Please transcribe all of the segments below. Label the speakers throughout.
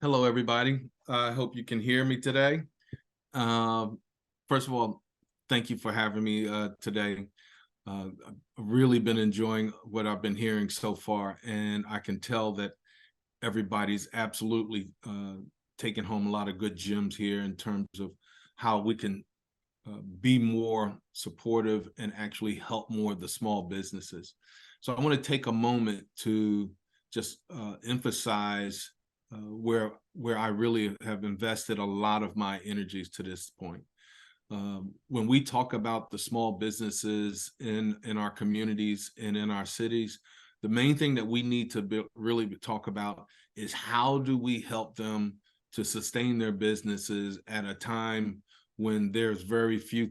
Speaker 1: Hello, everybody. I hope you can hear me today. Um, First of all, thank you for having me today. I've really been enjoying what I've been hearing so far, and I can tell that everybody's absolutely taking home a lot of good gems here in terms of how we can be more supportive and actually help more of the small businesses. So I want to take a moment to just emphasize where I really have invested a lot of my energies to this point. When we talk about the small businesses in our communities and in our cities, the main thing that we need to really talk about is how do we help them to sustain their businesses at a time when there's very few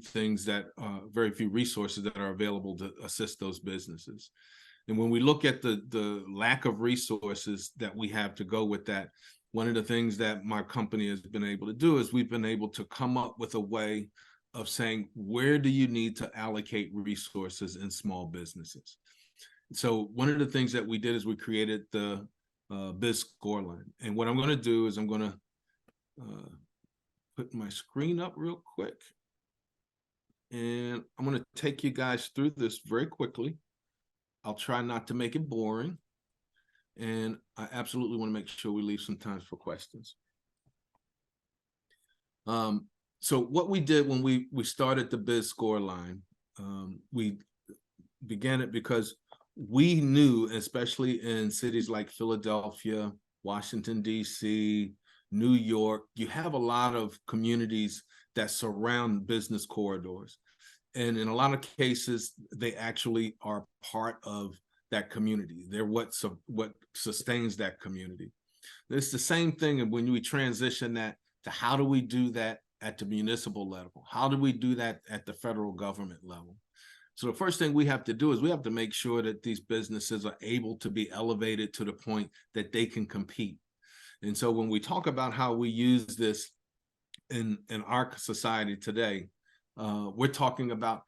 Speaker 1: very few resources that are available to assist those businesses. And when we look at the lack of resources that we have to go with that, one of the things that my company has been able to do is we've been able to come up with a way of saying, where do you need to allocate resources in small businesses? So one of the things that we did is we created the BizScoreLine. And what I'm going to do is I'm going to put my screen up real quick. And I'm going to take you guys through this very quickly. I'll try not to make it boring. And I absolutely want to make sure we leave some time for questions. So what we did when we started the BizScoreLine, we began it because we knew, especially in cities like Philadelphia, Washington, D.C., New York, you have a lot of communities that surround business corridors. And in a lot of cases, they actually are part of that community. They're what sustains that community. It's the same thing when we transition that to how do we do that at the municipal level? How do we do that at the federal government level? So the first thing we have to do is we have to make sure that these businesses are able to be elevated to the point that they can compete. And so when we talk about how we use this in our society today, we're talking about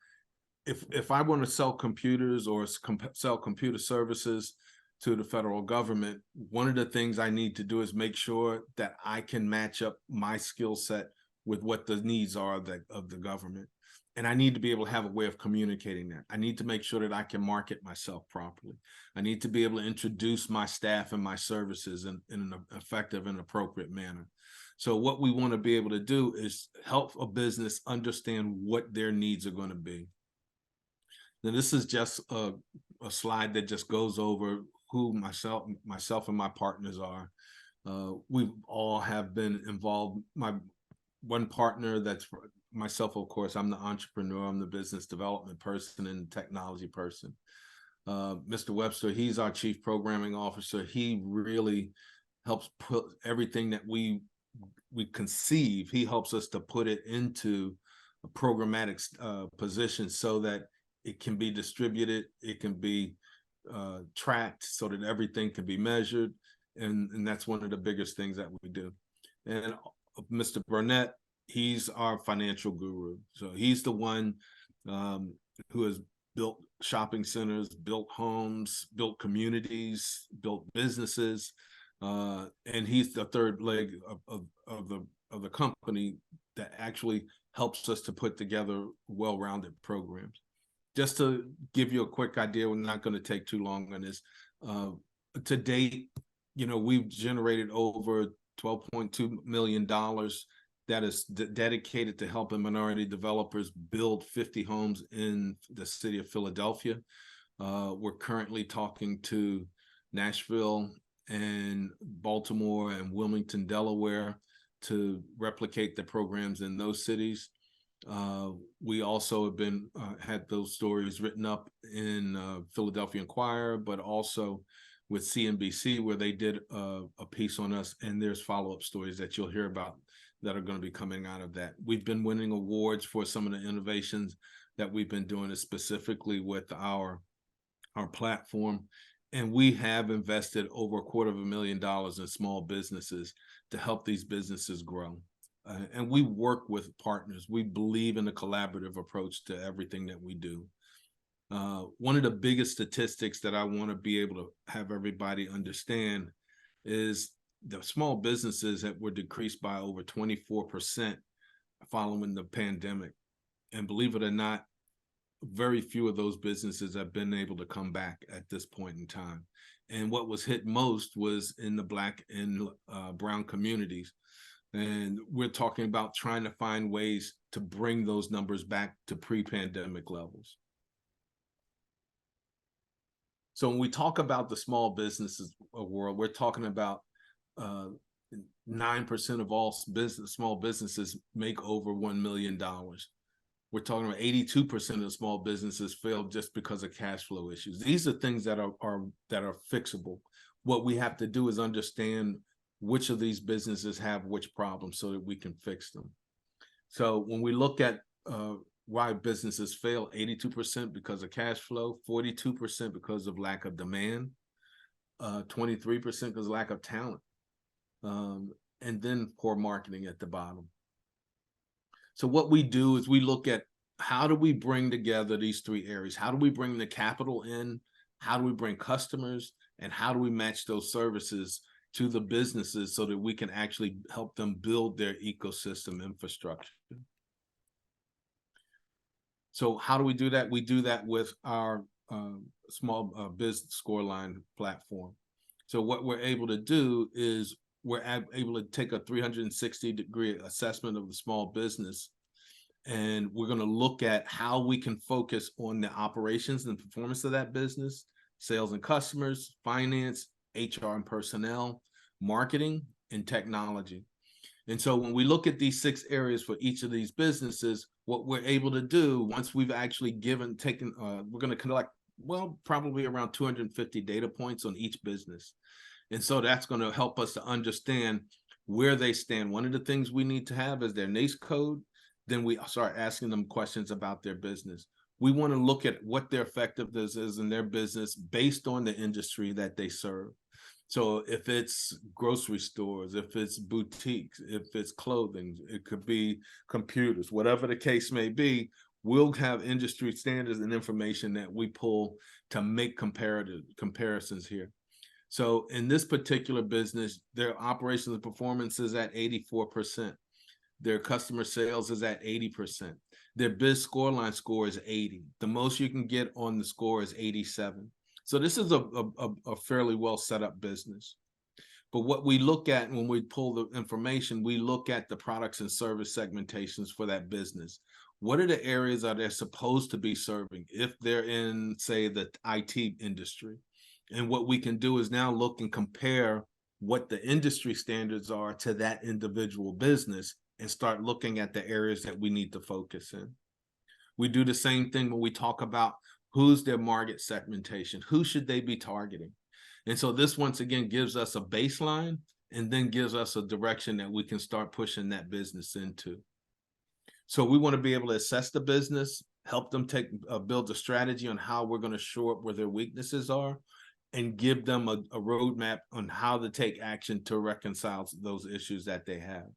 Speaker 1: if I want to sell computers or sell computer services to the federal government, one of the things I need to do is make sure that I can match up my skill set with what the needs are of the government. And I need to be able to have a way of communicating that. I need to make sure that I can market myself properly. I need to be able to introduce my staff and my services in an effective and appropriate manner. So what we want to be able to do is help a business understand what their needs are going to be. Now, this is just a slide that just goes over who myself and my partners are. We all have been involved. My one partner, that's myself, of course, I'm the entrepreneur, I'm the business development person and technology person. Mr. Webster, he's our chief programming officer. He really helps put everything that we conceive, he helps us to put it into a programmatic position so that it can be distributed, it can be tracked so that everything can be measured. And that's one of the biggest things that we do. And Mr. Burnett, he's our financial guru. So he's the one who has built shopping centers, built homes, built communities, built businesses. And he's the third leg of the company that actually helps us to put together well-rounded programs. Just to give you a quick idea, we're not going to take too long on this. To date, we've generated over $12.2 million that is dedicated to helping minority developers build 50 homes in the city of Philadelphia. We're currently talking to Nashville and Baltimore and Wilmington, Delaware, to replicate the programs in those cities. We also have been had those stories written up in Philadelphia Inquirer, but also with CNBC, where they did a piece on us, and there's follow-up stories that you'll hear about that are going to be coming out of that. We've been winning awards for some of the innovations that we've been doing, specifically with our platform. And we have invested over $250,000 in small businesses to help these businesses grow. And we work with partners. We believe in a collaborative approach to everything that we do. One of the biggest statistics that I want to be able to have everybody understand is the small businesses that were decreased by over 24% following the pandemic. And believe it or not, very few of those businesses have been able to come back at this point in time. And what was hit most was in the Black and brown communities. And we're talking about trying to find ways to bring those numbers back to pre-pandemic levels. So when we talk about the small businesses world, we're talking about 9% of all small businesses make over $1 million. We're talking about 82% of small businesses fail just because of cash flow issues. These are things that are fixable. What we have to do is understand which of these businesses have which problems so that we can fix them. So when we look at why businesses fail, 82% because of cash flow, 42% because of lack of demand, 23% because of lack of talent, and then poor marketing at the bottom. So what we do is we look at how do we bring together these three areas? How do we bring the capital in? How do we bring customers? And how do we match those services to the businesses so that we can actually help them build their ecosystem infrastructure? So how do we do that? We do that with our small BizScoreLine platform. So what we're able to do is we're able to take a 360-degree assessment of the small business, and we're going to look at how we can focus on the operations and performance of that business, sales and customers, finance, HR and personnel, marketing, and technology. And so when we look at these 6 areas for each of these businesses, what we're able to do once we've actually we're going to collect, well, probably around 250 data points on each business. And so that's going to help us to understand where they stand. One of the things we need to have is their NAICS code. Then we start asking them questions about their business. We want to look at what their effectiveness is in their business based on the industry that they serve. So if it's grocery stores, if it's boutiques, if it's clothing, it could be computers, whatever the case may be, we'll have industry standards and information that we pull to make comparisons here. So in this particular business, their operations and performance is at 84%. Their customer sales is at 80%. Their BizScoreLine score is 80. The most you can get on the score is 87. So this is a fairly well set up business. But what we look at when we pull the information, we look at the products and service segmentations for that business. What are the areas that they're supposed to be serving if they're in, say, the IT industry? And what we can do is now look and compare what the industry standards are to that individual business and start looking at the areas that we need to focus in. We do the same thing when we talk about who's their market segmentation, who should they be targeting? And so this once again gives us a baseline and then gives us a direction that we can start pushing that business into. So we want to be able to assess the business, help them build a strategy on how we're going to shore up where their weaknesses are, and give them a roadmap on how to take action to reconcile those issues that they have.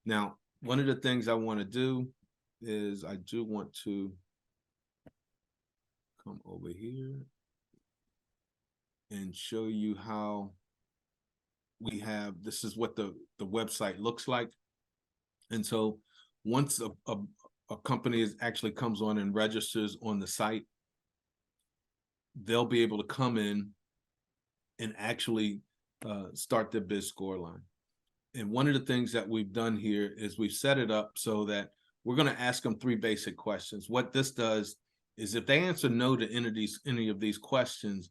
Speaker 1: Now, one of the things I want to do is I do want to come over here and show you how we have, this is what the website looks like. And so once a company actually comes on and registers on the site, they'll be able to come in and actually start their BizScoreLine. And one of the things that we've done here is we've set it up so that we're going to ask them 3 basic questions. What this does is if they answer no to any of these questions,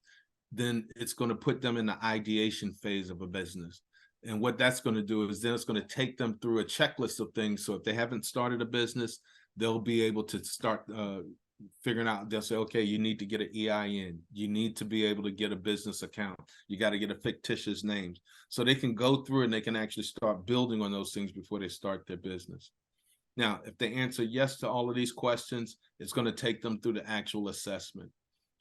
Speaker 1: then it's going to put them in the ideation phase of a business. And what that's going to do is then it's going to take them through a checklist of things. So if they haven't started a business, they'll be able to start figuring out, they'll say, okay, you need to get an EIN. You need to be able to get a business account. You got to get a fictitious name. So they can go through and they can actually start building on those things before they start their business. Now, if they answer yes to all of these questions, it's going to take them through the actual assessment.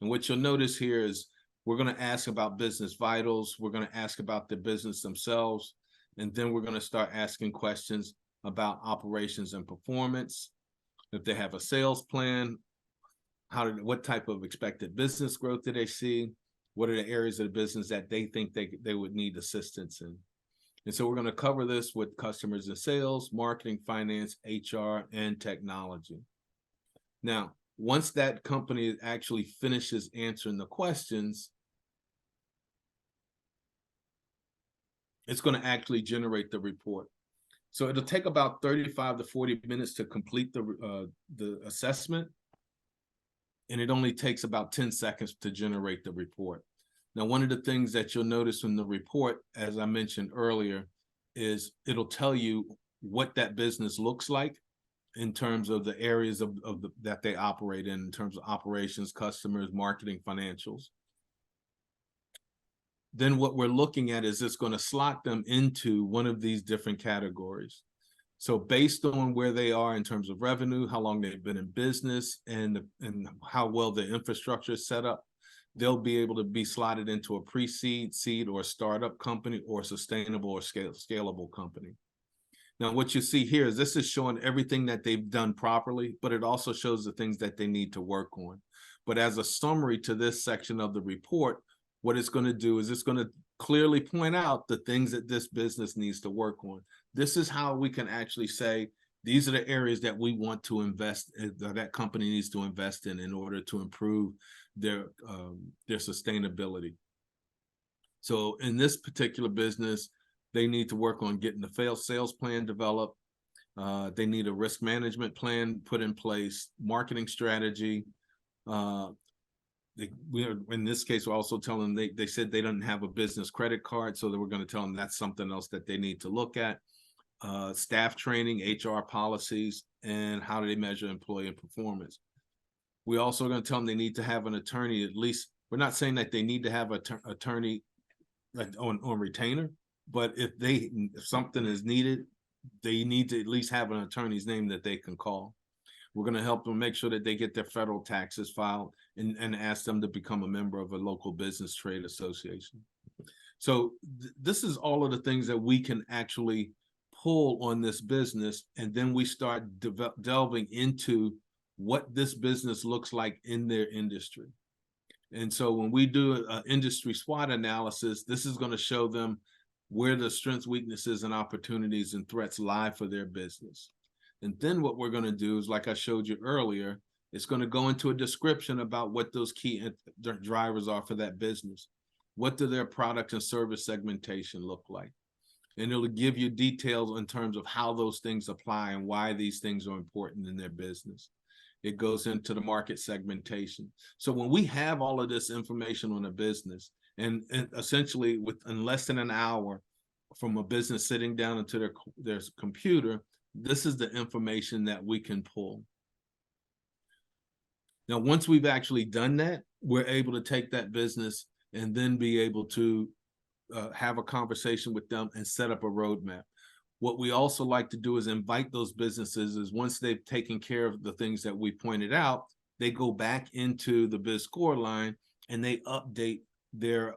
Speaker 1: And what you'll notice here is we're going to ask about business vitals. We're going to ask about the business themselves. And then we're going to start asking questions about operations and performance. If they have a sales plan, what type of expected business growth do they see? What are the areas of the business that they think they would need assistance in? And so we're going to cover this with customers and sales, marketing, finance, HR, and technology. Now, once that company actually finishes answering the questions, it's going to actually generate the report. So it'll take about 35 to 40 minutes to complete the assessment, and it only takes about 10 seconds to generate the report. Now, one of the things that you'll notice in the report, as I mentioned earlier, is it'll tell you what that business looks like in terms of the areas that they operate in terms of operations, customers, marketing, financials. Then what we're looking at is it's going to slot them into one of these different categories. So based on where they are in terms of revenue, how long they've been in business, and how well the infrastructure is set up, they'll be able to be slotted into a pre-seed, seed, or startup company, or sustainable or scalable company. Now, what you see here is this is showing everything that they've done properly, but it also shows the things that they need to work on. But as a summary to this section of the report, what it's going to do is it's going to clearly point out the things that this business needs to work on. This is how we can actually say, these are the areas that we want to invest, that company needs to invest in order to improve their sustainability. So in this particular business, they need to work on getting the sales plan developed. They need a risk management plan put in place, marketing strategy. In this case, we're also telling them they said they don't have a business credit card, so that we're going to tell them that's something else that they need to look at. Staff training, HR policies, and how do they measure employee performance. We also are going to tell them they need to have an attorney. At least, we're not saying that they need to have an attorney like on retainer, but if something is needed, they need to at least have an attorney's name that they can call. We're going to help them make sure that they get their federal taxes filed, and ask them to become a member of a local business trade association. So this is all of the things that we can actually pull on this business, and then we start delving into what this business looks like in their industry. And so when we do an industry SWOT analysis, this is going to show them where the strengths, weaknesses, and opportunities and threats lie for their business. And then what we're going to do is, like I showed you earlier, it's going to go into a description about what those key drivers are for that business. What do their product and service segmentation look like? And it'll give you details in terms of how those things apply and why these things are important in their business. It goes into the market segmentation. So when we have all of this information on a business, and essentially in less than an hour from a business sitting down into their computer, this is the information that we can pull. Now, once we've actually done that, we're able to take that business and then be able to have a conversation with them and set up a roadmap. What we also like to do is invite those businesses, is once they've taken care of the things that we pointed out, they go back into the BizScoreLine and they update their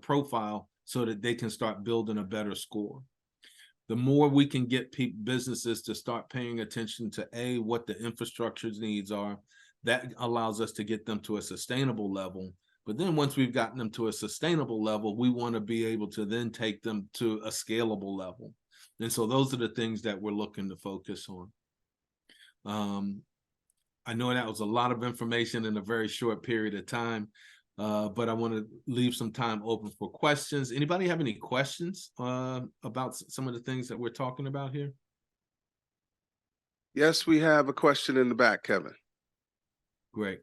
Speaker 1: profile so that they can start building a better score. The more we can get businesses to start paying attention to what the infrastructure needs are, that allows us to get them to a sustainable level. But then once we've gotten them to a sustainable level, we want to be able to then take them to a scalable level. And so those are the things that we're looking to focus on. I know that was a lot of information in a very short period of time, but I want to leave some time open for questions. Anybody have any questions about some of the things that we're talking about here?
Speaker 2: Yes, we have a question in the back, Kevin.
Speaker 1: Great.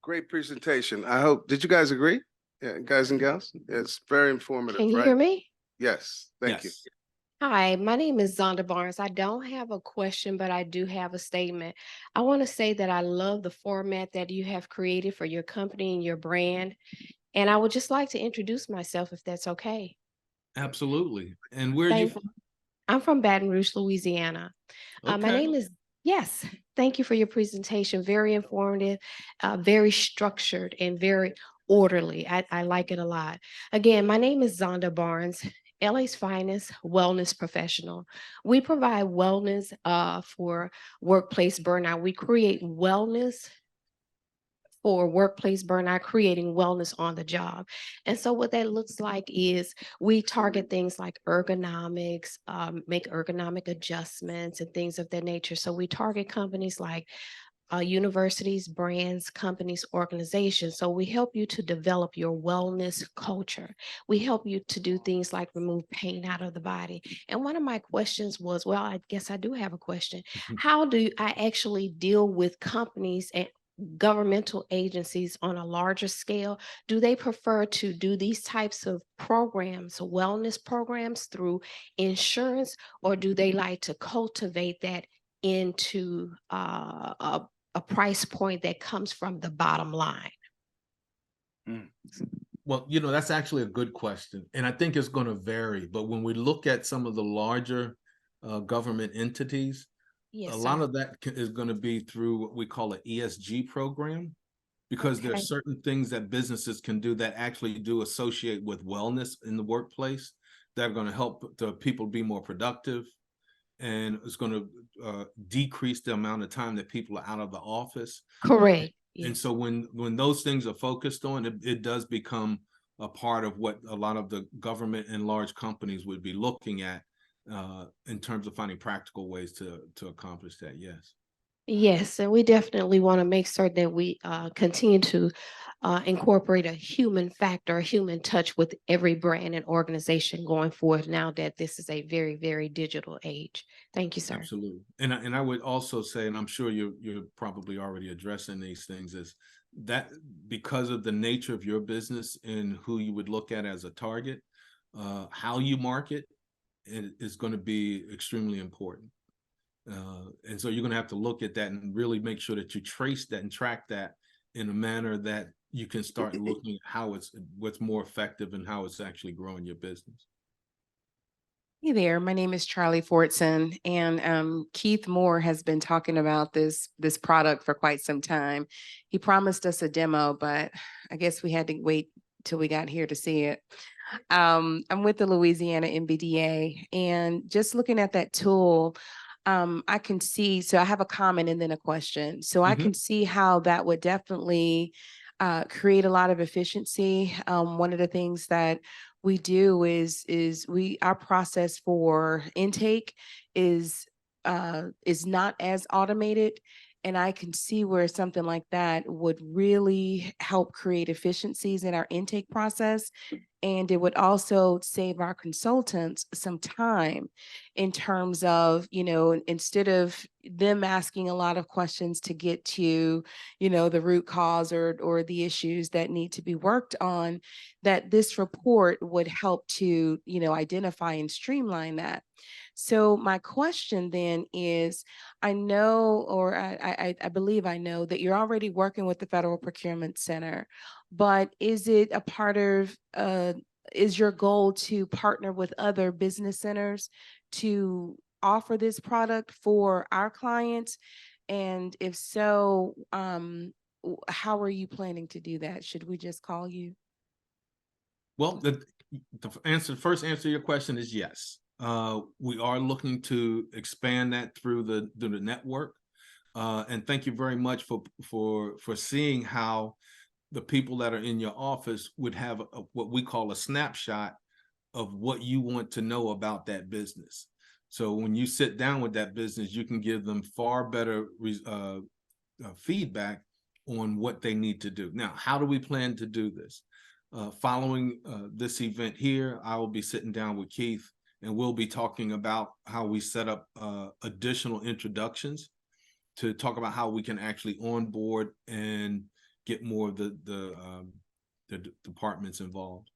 Speaker 2: Great presentation. I hope, did you guys agree? Yeah, guys and gals? It's very informative.
Speaker 3: Can you
Speaker 2: right?
Speaker 3: hear me?
Speaker 2: Yes, thank you.
Speaker 3: Hi, my name is Zonda Barnes. I don't have a question, but I do have a statement. I want to say that I love the format that you have created for your company and your brand. And I would just like to introduce myself, if that's okay.
Speaker 1: Absolutely. And where are you from?
Speaker 3: I'm from Baton Rouge, Louisiana.
Speaker 1: Okay.
Speaker 3: My name is, yes, thank you for your presentation. Very informative, very structured, and very orderly. I like it a lot. Again, my name is Zonda Barnes, LA's finest wellness professional. We provide wellness for workplace burnout. We create wellness for workplace burnout, creating wellness on the job. And so what that looks like is we target things like ergonomics, make ergonomic adjustments and things of that nature. So we target companies like universities, brands, companies, organizations. So we help you to develop your wellness culture. We help you to do things like remove pain out of the body. And one of my questions was, well, I guess I do have a question. How do I actually deal with companies and governmental agencies on a larger scale? Do they prefer to do these types of programs, wellness programs, through insurance, or do they like to cultivate that into a price point that comes from the bottom line?
Speaker 1: Well, you know, that's actually a good question. And I think it's going to vary. But when we look at some of the larger government entities,
Speaker 3: Yes,
Speaker 1: a
Speaker 3: sir.
Speaker 1: lot of that is going to be through what we call an ESG program, because
Speaker 3: Okay.
Speaker 1: there's certain things that businesses can do that actually do associate with wellness in the workplace that are going to help the people be more productive, and it's going to decrease the amount of time that people are out of the office.
Speaker 3: Correct.
Speaker 1: And
Speaker 3: Yes.
Speaker 1: so when those things are focused on, it does become a part of what a lot of the government and large companies would be looking at in terms of finding practical ways to accomplish that. Yes.
Speaker 3: Yes, and we definitely want to make certain that we continue to incorporate a human factor, a human touch with every brand and organization going forward now that this is a very, very digital age. Thank you, sir.
Speaker 1: Absolutely. And I would also say, and I'm sure you're probably already addressing these things, is that because of the nature of your business and who you would look at as a target, how you market is going to be extremely important. And so you're going to have to look at that and really make sure that you trace that and track that in a manner that you can start looking at how what's more effective and how it's actually growing your business.
Speaker 4: Hey there, my name is Charlie Fortson, and Keith Moore has been talking about this product for quite some time. He promised us a demo, but I guess we had to wait till we got here to see it. I'm with the Louisiana MBDA, and just looking at that tool, I can see, so I have a comment and then a question. So I can see how that would definitely create a lot of efficiency. One of the things that we do is our process for intake is not as automated, and I can see where something like that would really help create efficiencies in our intake process. And it would also save our consultants some time in terms of, instead of them asking a lot of questions to get to, the root cause or the issues that need to be worked on, that this report would help to, identify and streamline that. So my question then is, I know, or I believe I know that you're already working with the Federal Procurement Center, but is it a part of, is your goal to partner with other business centers to offer this product for our clients? And if so, how are you planning to do that? Should we just call you?
Speaker 1: Well, the first answer to your question is yes. We are looking to expand that through the network. And thank you very much for seeing how the people that are in your office would have what we call a snapshot of what you want to know about that business. So when you sit down with that business, you can give them far better feedback on what they need to do. Now, how do we plan to do this? Following this event here, I will be sitting down with Keith, and we'll be talking about how we set up additional introductions to talk about how we can actually onboard and get more of the departments involved.